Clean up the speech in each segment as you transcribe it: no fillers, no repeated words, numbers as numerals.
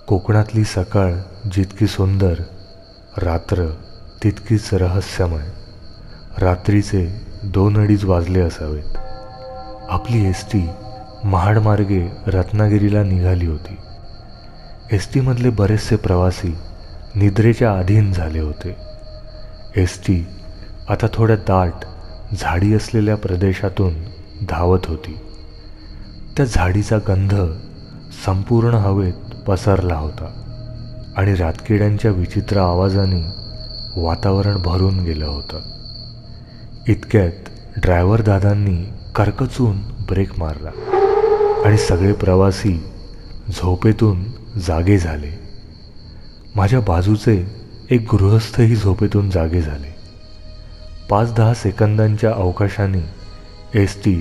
कोकणातली सकाळ जितकी सुंदर, रात्र तितकीच रहस्यमय. रात्रीचे 2-2:30 वाजले असावेत. आपली एस टी महाडमार्गे रत्नागिरीला निघाली होती. एस टीमधले बरेचसे प्रवासी निद्रेच्या अधीन झाले होते. एस टी आता थोड्या दाट झाडी असलेल्या प्रदेशातून धावत होती. त्या झाडीचा गंध संपूर्ण हवेत पसरला होता आणि रातकिड्यांच्या विचित्र आवाजाने वातावरण भरून गेलं होतं. इतक्यात ड्रायव्हर दादांनी करकचून ब्रेक मारला आणि सगळे प्रवासी झोपेतून जागे झाले. माझ्या बाजूचे एक गृहस्थही झोपेतून जागे झाले. 5-10 सेकंदांच्या अवकाशाने एस टी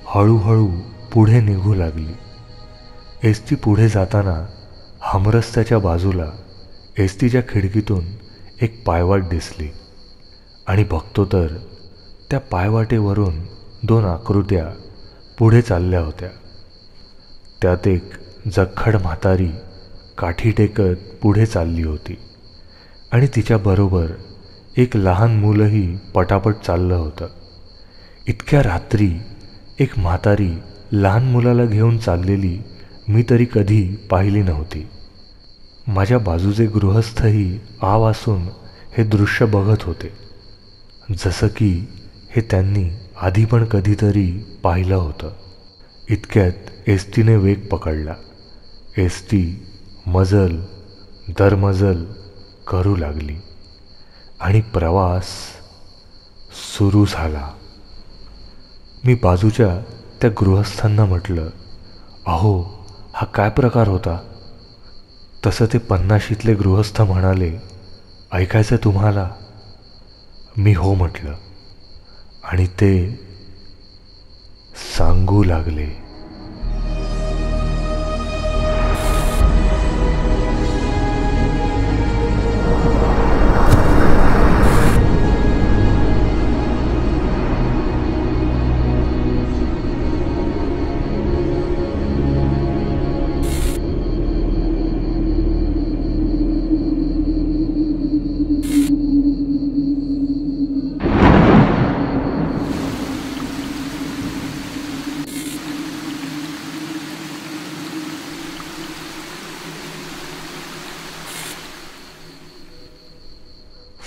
हळूहळू पुढे निघू लागली. एस टी पुढे जाताना हमरस्त्याच्या बाजूला एस टीच्या खिडकीतून एक पायवाट दिसली आणि बघतो तर त्या पायवाटेवरून 2 आकृत्या पुढे चालल्या होत्या. त्यात एक जखड म्हातारी काठी टेकत पुढे चालली होती आणि तिच्याबरोबर एक लहान मुलंही पटापट चाललं होतं. इतक्या रात्री एक म्हातारी लहान मुलाला घेऊन चाललेली मी तरी कधी पाहिली नव्हती. माझ्या बाजूचे गृहस्थही आवासून हे दृश्य बघत होते, जसं की हे त्यांनी आधी पण कधीतरी पाहिलं होतं. इतक्यात एस टीने वेग पकडला. एस टी मजल दरमजल करू लागली आणि प्रवास सुरू झाला. मी बाजूच्या त्या गृहस्थांना म्हटलं, अहो, हा काय प्रकार होता? तसं ते 50शीतले गृहस्थ म्हणाले, ऐकायचं तुम्हाला? मी हो म्हटलं आणि ते सांगू लागले.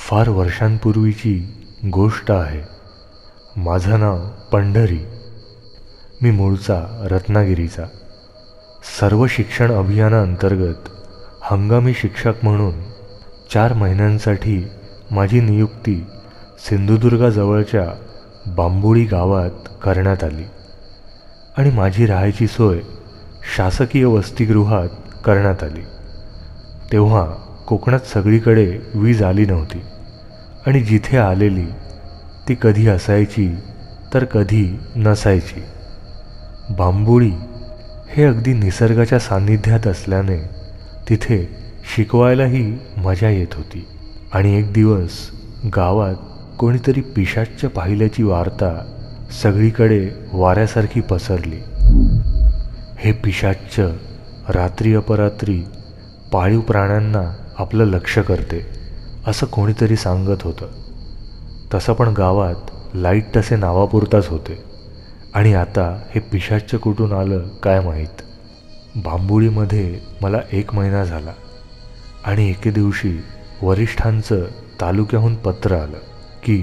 फार वर्षांपूर्वीची गोष्ट आहे. माझं नाव पंढरी. मी मूळचा रत्नागिरीचा. सर्व शिक्षण अभियानाअंतर्गत हंगामी शिक्षक म्हणून 4 महिन्यांसाठी माझी नियुक्ती सिंधुदुर्गाजवळच्या बांबुळी गावात करण्यात आली आणि माझी राहायची सोय शासकीय वसतिगृहात करण्यात आली. तेव्हा कोकणात सगळीकडे वीज आली नव्हती आणि जिथे आलेली ती कधी असायची तर कधी नसायची. बांबुळी हे अगदी निसर्गाच्या सान्निध्यात असल्याने तिथे शिकवायलाही मजा येत होती. आणि एक दिवस गावात कोणीतरी पिशाच्च पाहिल्याची वार्ता सगळीकडे वाऱ्यासारखी पसरली. हे पिशाच्च रात्री अपरात्री पाळीव प्राण्यांना आपलं लक्ष करते असं कोणीतरी सांगत होतं. तसं पण गावात लाईट तसे नावापुरताच होते आणि आता हे पिशाच्च कुठून आलं काय माहीत. बांबुळीमध्ये मला 1 महिना झाला आणि एके दिवशी वरिष्ठांचं तालुक्याहून पत्र आलं की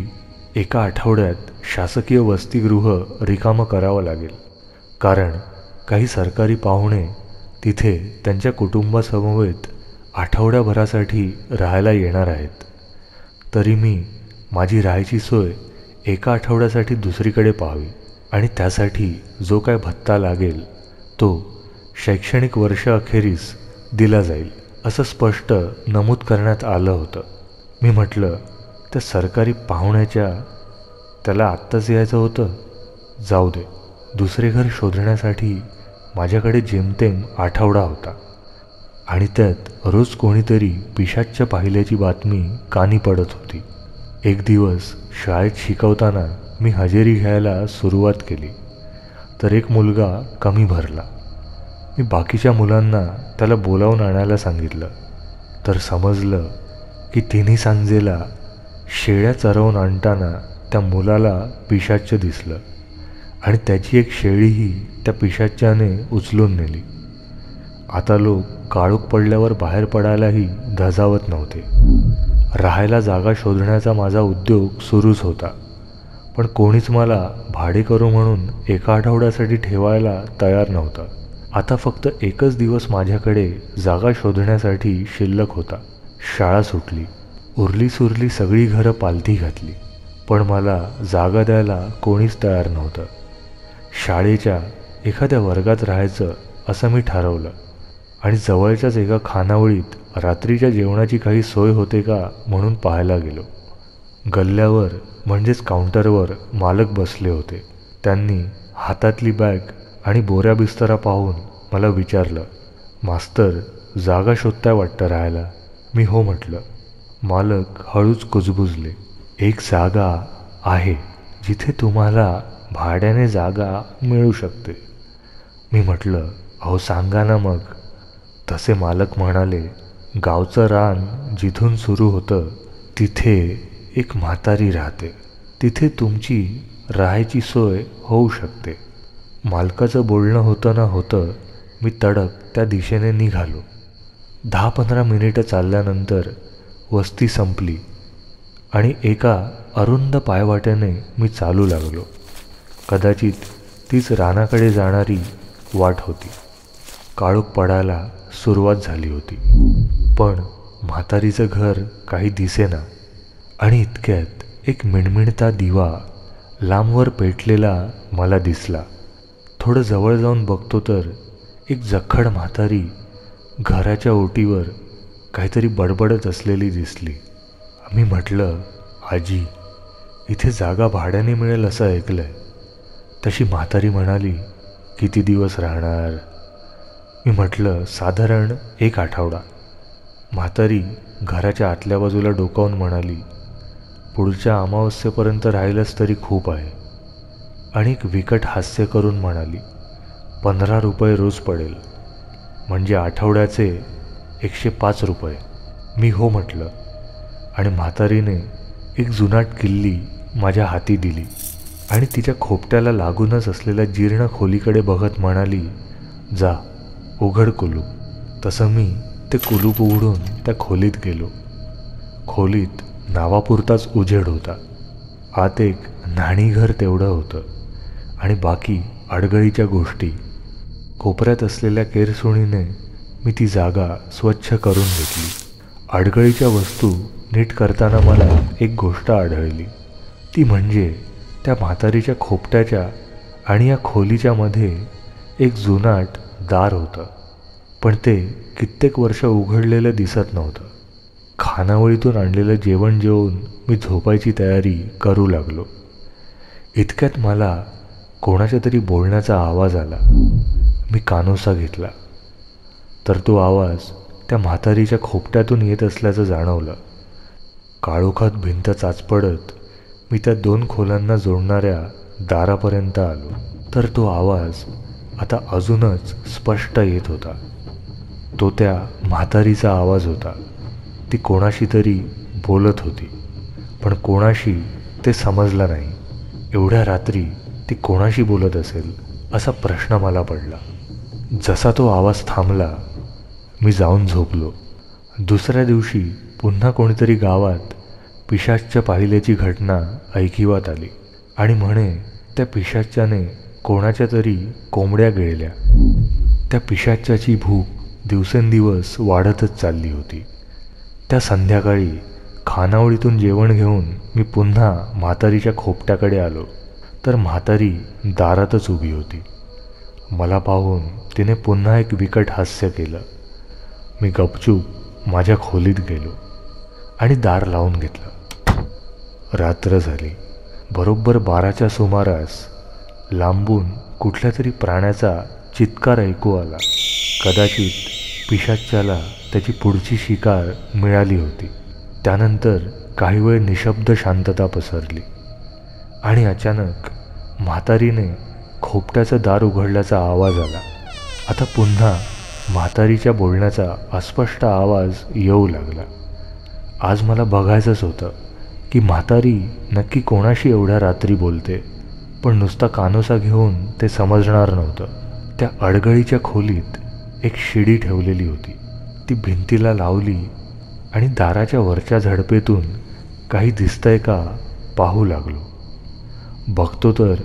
एका आठवड्यात शासकीय वसतिगृह रिकामं करावं लागेल, कारण काही सरकारी पाहुणे तिथे त्यांच्या कुटुंबासमवेत आठवड्याभरासाठी राहायला येणार आहेत. तरी मी माझी राहायची सोय एका आठवड्यासाठी दुसरीकडे पाहावी आणि त्यासाठी जो काय भत्ता लागेल तो शैक्षणिक वर्ष अखेरीस दिला जाईल असं स्पष्ट नमूद करण्यात आलं होतं. मी म्हटलं, त्या सरकारी पाहुण्याच्या त्याला आत्ताच यायचं होतं, जाऊ दे. दुसरे घर शोधण्यासाठी माझ्याकडे जेमतेम आठवडा होता आणि त्यात रोज कोणीतरी पिशाच्च पाहिल्याची बातमी कानी पडत होती. एक दिवस शाळेत शिकवताना मी हजेरी घ्यायला सुरुवात केली तर एक मुलगा कमी भरला. मी बाकीच्या मुलांना त्याला बोलावून आणायला सांगितलं, तर समजलं की तिन्ही सांजेला शेळ्या चरवून आणताना त्या मुलाला पिशाच्च दिसलं आणि त्याची एक शेळीही त्या पिशाच्याने उचलून नेली. आता लोक काळोख पडल्यावर बाहेर पडायलाही धजावत नव्हते. राहायला जागा शोधण्याचा माझा उद्योग सुरूच होता, पण कोणीच मला भाडेकरू म्हणून एका आठवड्यासाठी ठेवायला तयार नव्हतं. आता फक्त एकच दिवस माझ्याकडे जागा शोधण्यासाठी शिल्लक होता. शाळा सुटली, उरली सुरली सगळी घरं पालथी घातली, पण मला जागा द्यायला कोणीच तयार नव्हतं. शाळेच्या एखाद्या वर्गात राहायचं असं मी ठरवलं आणि जवळच्याच एका खानावळीत रात्रीच्या जेवणाची काही सोय होते का म्हणून पाहायला गेलो. गल्ल्यावर म्हणजेच काउंटरवर मालक बसले होते. त्यांनी हातातली बॅग आणि बोऱ्या बिस्तरा पाहून मला विचारलं, मास्तर जागा शोधताय वाटतं राहायला? मी हो म्हटलं. मालक हळूच कुजबुजले. एक जागा आहे जिथे तुम्हाला भाड्याने जागा मिळू शकते. मी म्हटलं, अहो सांगा ना मग. तसे मालक म्हणाले, गावचं रान जिथून सुरू होतं तिथे एक म्हातारी राहते, तिथे तुमची राहायची सोय होऊ शकते. मालकाचं बोलणं होतं ना होतं मी तडक त्या दिशेने निघालो. 10-15 मिनिटं चालल्यानंतर वस्ती संपली आणि एका अरुंद पायवाट्याने मी चालू लागलो. कदाचित तीच रानाकडे जाणारी वाट होती. काळोख पडायला सुरुवात झाली होती, पण म्हातारीचं घर काही दिसेना आणि इतक्यात एक मिणमिणता दिवा लांबवर पेटलेला मला दिसला. थोडं जवळ जाऊन बघतो तर एक जखड म्हातारी घराच्या ओटीवर काहीतरी बडबडत असलेली दिसली. मी म्हटलं, आजी, इथे जागा भाड्याने मिळेल असं ऐकलंय. तशी म्हातारी म्हणाली, किती दिवस राहणार? मी म्हटलं, साधारण 1 आठवडा. म्हातारी घराच्या आतल्या बाजूला डोकावून म्हणाली, पुढच्या अमावस्येपर्यंत राहिलंच तरी खूप आहे. आणि एक विकट हास्य करून म्हणाली, 15 रुपये रोज पडेल, म्हणजे आठवड्याचे 105 रुपये. मी हो म्हटलं आणि म्हातारीने एक जुनाट किल्ली माझ्या हाती दिली आणि तिच्या खोपट्याला लागूनच असलेल्या जीर्ण खोलीकडे बघत म्हणाली, जा उघड कुलूप. तसं मी ते कुलूप उघडून त्या खोलीत गेलो. खोलीत नावापुरताच उजेड होता. आत एक न्हाणीघर तेवढं होतं आणि बाकी अडगळीच्या गोष्टी. कोपऱ्यात असलेल्या केरसुणीने मी ती जागा स्वच्छ करून घेतली. अडगळीच्या वस्तू नीट करताना मला एक गोष्ट आढळली, ती म्हणजे त्या म्हातारीच्या खोपट्याच्या आणि या खोलीच्या मध्ये एक जुनाट दार होतं, पण ते कित्येक वर्ष उघडलेलं दिसत नव्हतं. खानावळीतून आणलेलं जेवण जेवून मी झोपायची तयारी करू लागलो. इतक्यात मला कोणाच्या तरी बोलण्याचा आवाज आला. मी कानोसा घेतला तर तो आवाज त्या म्हातारीच्या खोपट्यातून येत असल्याचं जाणवलं. काळोखात भिंत चाचपडत मी त्या 2 खोल्यांना जोडणाऱ्या दारापर्यंत आलो, तर तो आवाज आता अजूनच स्पष्ट येत होता. तो त्या म्हातारीचा आवाज होता. ती कोणाशी तरी बोलत होती, पण कोणाशी ते समजलं नाही. एवढ्या रात्री ती कोणाशी बोलत असेल असा प्रश्न मला पडला. जसा तो आवाज थांबला, मी जाऊन झोपलो. दुसऱ्या दिवशी पुन्हा कोणीतरी गावात पिशाच्च पाहिल्याची घटना ऐकिवात आली आणि म्हणे त्या पिशाच्याने कोणाच्या तरी कोंबड्या गिळल्या. त्या पिशाच्याची भूक दिवसेंदिवस वाढतच चालली होती. त्या संध्याकाळी खानावळीतून जेवण घेऊन मी पुन्हा म्हातारीच्या खोपट्याकडे आलो, तर म्हातारी दारातच उभी होती. मला पाहून तिने पुन्हा एक विकट हास्य केलं. मी गपचूप माझ्या खोलीत गेलो आणि दार लावून घेतलं. रात्र झाली. बरोबर 12च्या सुमारास लांबून कुठल्या तरी प्राण्याचा चित्कार ऐकू आला. कदाचित पिशाच्याला त्याची पुढची शिकार मिळाली होती. त्यानंतर काही वेळ निशब्द शांतता पसरली आणि अचानक म्हातारीने खोपट्याचं दार उघडल्याचा आवाज आला आता पुन्हा म्हातारीच्या बोलण्याचा अस्पष्ट आवाज येऊ लागला. आज मला बघायचंच होतं की म्हातारी नक्की कोणाशी एवढ्या रात्री बोलते, पण नुसता कानोसा घेऊन ते समजणार नव्हतं. त्या अडगळीच्या खोलीत एक शिडी ठेवलेली होती. ती भिंतीला लावली आणि दाराच्या वरच्या झडपेतून काही दिसतंय का पाहू लागलो. बघतो तर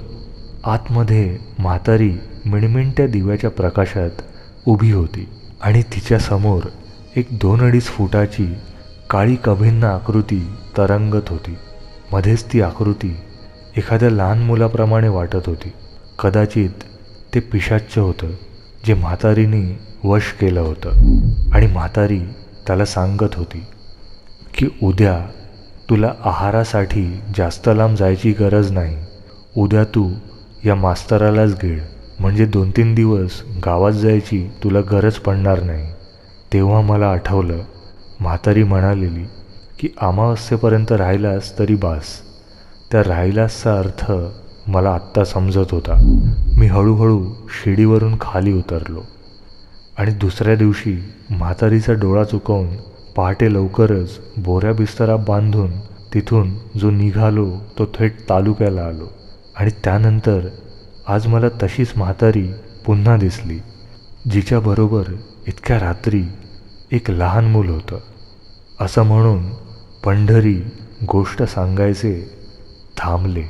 आतमध्ये म्हातारी मिणमिणत्या दिव्याच्या प्रकाशात उभी होती आणि तिच्यासमोर एक 2-2.5 फुटाची काळी कभिन्न आकृती तरंगत होती. मध्येच ती आकृती एखाद्या लहान मुलाप्रमाणे वाटत होती. कदाचित ते पिशाच्च होतं जे म्हातारीने वश केलं होतं आणि म्हातारी त्याला सांगत होती की उद्या तुला आहारासाठी जास्त लांब जायची गरज नाही. उद्या तू या मास्तरालाच गिळ, म्हणजे 2-3 दिवस गावात जायची तुला गरज पडणार नाही. तेव्हा मला आठवलं म्हातारी म्हणालेली की अमावस्येपर्यंत राहिलास तरी बास. त्या राहिलासचा अर्थ मला आत्ता समजत होता. मी हळूहळू शिडीवरून खाली उतरलो आणि दुसऱ्या दिवशी म्हातारीचा डोळा चुकवून पहाटे लवकरच बोऱ्या बिस्तरा बांधून तिथून जो निघालो तो थेट तालुक्याला आलो. आणि त्यानंतर आज मला तशीच म्हातारी पुन्हा दिसली, जिच्याबरोबर इतक्या रात्री एक लहान मूल होतं. असं म्हणून पंढरी गोष्ट सांगायचे थांबले.